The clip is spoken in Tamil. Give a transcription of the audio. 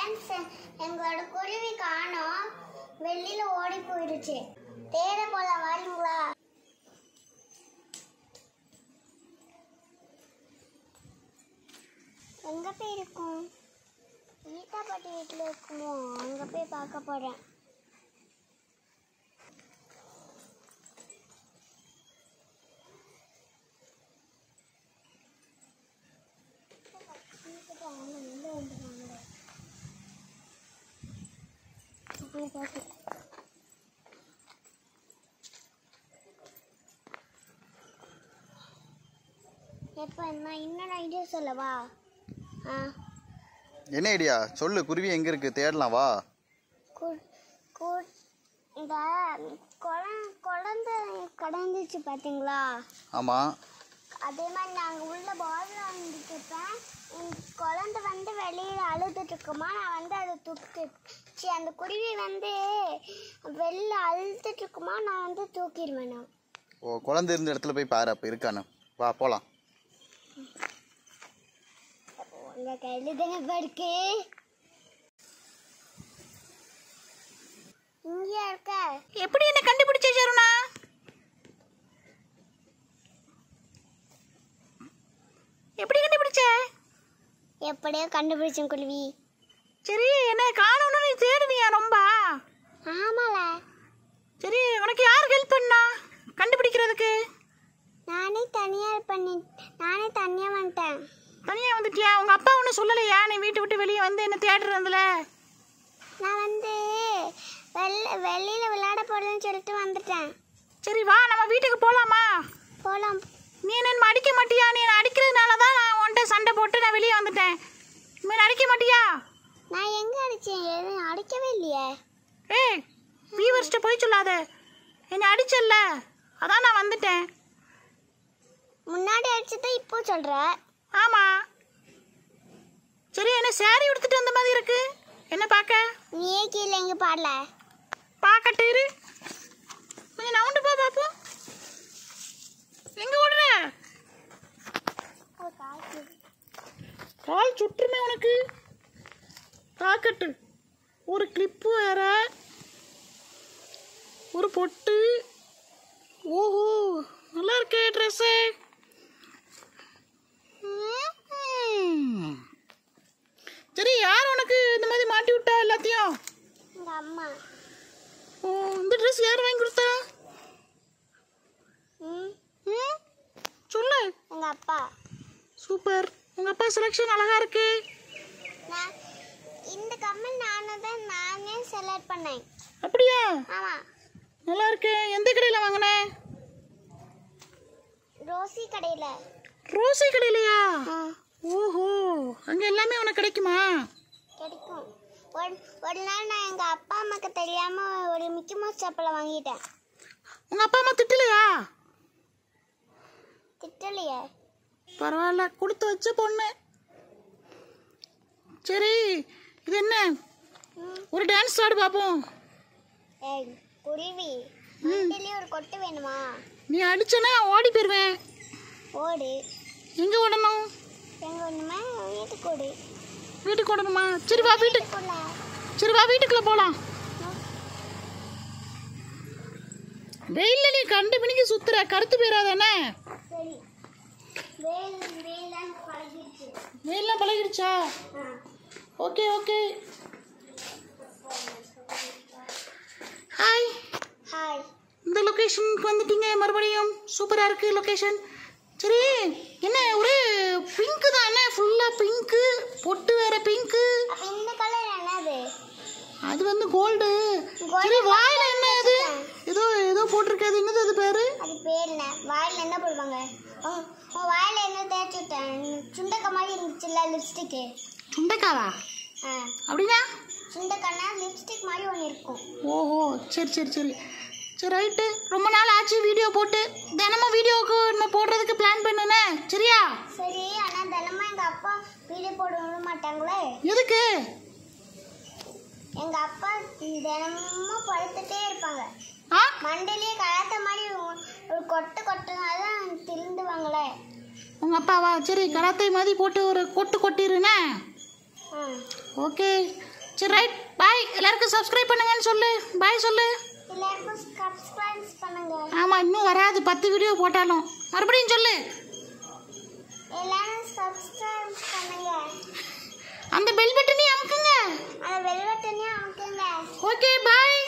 ஃப்ரெண்ட்ஸ், எங்களோட குருவி காணோம், வெளியில ஓடி போயிடுச்சு. தேட போலாம், வாருங்களா? எங்க போய் இருக்கும்? கீதா பாட்டி வீட்டுல இருக்குமோ? அங்க போய் பார்க்க போறேன். எப்ப நான் இன்னொரு ஐடியா சொல்லவா? என்ன ஐடியா சொல்லு? குருவி எங்க இருக்கு? தேடலாம் வா. இந்த குழந்தை கடந்துச்சு பாத்தீங்களா? ஆமா. அதே மாதிரி நாங்க உள்ள பால் விளையாண்டுட்டு இருப்பேன். குழந்தை வந்து வெளியில அழுதுட்டு இருக்குமா, நான் அதை தூக்கிட்டு அந்த குருவி வெளில அழுதுட்டு இருக்குமா, நான் தூக்கிடுவேன். நான் ஓ, குழந்தை இருந்த இடத்துல போய் பாரு, அப்ப இருக்கானு. வா போலாம். உங்க கையில தானே படுக்கு. இங்க இருக்க. எப்படி என்ன கண்டுபிடிச்ச சருணா? எப்படி கண்டுபிடிச்ச? எப்படியோ கண்டுபிடிச்சேன் குருவி. சரி, என்ன காணோம்னு நீ தேடுனியா ரொம்ப? ஆமால. சரி, உனக்கு யார் ஹெல்ப் பண்ணா கண்டுபிடிக்கிறதுக்கு? நானே தனியா வந்துட்டேன். தனியா வந்துட்டியா? உங்க அப்பா ஒன்றும் சொல்லலையா நீ வீட்டை விட்டு வெளியே வந்து என்ன தேடுறதுல? நான் வெளியில விளையாட போறேன்னு சொல்லிட்டு வந்துட்டேன். சரி வா, நம்ம வீட்டுக்கு போலாமா? போலாம். நீ என்ன அடிக்க மாட்டியா? நீ அடிக்கிறதுனால தான் நான் உன்கிட்ட சண்டை போட்டு நான் வெளியே வந்துட்டேன். இனிமேல் அடிக்க மாட்டியா? நான் எங்க அடிச்சேன்? எதுவும் அடிக்கவே இல்லையே. ஏய், வீவர்ஸ்ட்ட போய் சொல்லாத. என்னை அடிச்சல்ல, அதான் நான் வந்துட்டேன். முன்னாடி அடிச்சதை இப்போ சொல்ற? ஆமா. சரி, என்ன சாரி உடுத்துட்டு வந்த மாதிரி இருக்கு. என்ன பார்க்க? நீயே கீழே எங்க பாடல பார்க்கட்டு இரு. கொஞ்சம் நவுண்டு போ பாப்போம். எங்க ஓடுற? கால் சுற்றுமே உனக்கு. பார்க்கட்டு. ஒரு கிளிப்பு வேற, ஒரு பொட்டு. ஓஹோ, நல்லா இருக்கே ட்ரெஸ்ஸு. சரி, யார் உனக்கு இந்த மாதிரி மாட்டி விட்டா எல்லாத்தையும்? எங்க அம்மா. ஓ, இந்த ட்ரெஸ் யார் வாங்கி கொடுத்தா? சொல்லு. எங்க அப்பா. சூப்பர், உங்க அப்பா செலக்ஷன் அழகா இருக்கு. இந்த கம்மல் நானே செலக்ட் பண்ணேன். அப்படியா? ஆமா. நல்லா இருக்கு. எந்த கடையில வாங்கின? ரோசி கடையில. ரோசி கடையிலயா? ஓஹோ, அங்க எல்லாமே உனக்கு கிடைக்குமா? கிடைக்கும். ஒரு நாள் நான் எங்க அப்பா அம்மாக்கு தெரியாம ஒரு மிக்கி மவுஸ் செப்பலை வாங்கிட்டேன். உங்க அப்பா அம்மா திட்டலையா? திட்டலையே. பரவாயில்ல, கொடுத்து வச்ச பொண்ணு. சரி, இது என்ன? ஒரு டான்ஸ் ஆடு பாப்போம். ஏய் குருவி, மண்டிலே ஒரு கொட்டு வேணுமா? நீ அடிச்சனா ஓடி போயிருவேன். ஓடு. எங்க ஓடணும்? எங்க ஓடணுமா? வீட்டுக்கு ஓடு. வீட்டுக்கு ஓடணுமா? சரி வா வீட்டுக்குள்ள போலாம். வெயில்ல நீ கண்டு பிணிக்கு சுத்துற, கருத்து போயிடாதானே? சரி. வெயில்லாம் பழகிடுச்சா? Okay okay. ஹாய். ஹாய். இந்த லொகேஷனுக்கு வந்துட்டீங்க மறுபடியும். சூப்பரா இருக்கு லொகேஷன். சரி, என்ன ஒரு பிங்க் தானே? ஃபுல்லா பிங்க், பொட்டு வேற பிங்க். இந்த கலர் என்னது? அது கோல்டு. சரி, வாயில என்ன அது? ஏதோ போட்டிருக்காது. என்னது அது பேரு? அது பேர் என்ன? வாயில என்ன போடுவாங்க? உன் வாயில என்ன தேய்ச்சி விட்டேன்? சுண்டக்காய் மாதிரி இருந்துச்சுல்ல லிப்ஸ்டிக்கு. சுண்டைக்காவா? அப்படின்னா சுண்டக்காய்னா லிப்ஸ்டிக் மாதிரி ஒன்று இருக்கும். ஓஹோ, சரி சரி சரி சரி ரைட்டு. ரொம்ப நாள் ஆச்சு வீடியோ போட்டு. தினமும் வீடியோவுக்கு நம்ம போடுறதுக்கு பிளான் பண்ணுனே, சரியா? சரி, ஆனால் தினமும் எங்கள் அப்பா வீடியோ போட விட மாட்டாங்களே. எதுக்கு? எங்கள் அப்பா தினமும் படுத்துட்டே இருப்பாங்க. மண்டையிலேயே கலாத்த மாதிரி ஒரு கொட்டுனாதான் திருந்துவாங்களே. உங்கள் அப்பாவா? சரி, கராத்தே மாதிரி போட்டு ஒரு கொட்டிருனே. ஓகே, சரி ரைட் பாய். எல்லாருக்கும் சப்ஸ்கிரைப் பண்ணுங்கன்னு சொல்லு. பாய் சொல்லு. எல்லாருக்கும் சப்ஸ்கிரைப் பண்ணுங்க. ஆமாம், இன்னும் வராது 10 வீடியோ போட்டாலும். மறுபடியும் சொல்லு. எல்லாரும் சப்ஸ்கிரைப் பண்ணுங்க. அந்த பெல் பட்டனையும் அமுக்குங்க. அந்த பெல் பட்டனையும் அமுக்குங்க. Okay bye.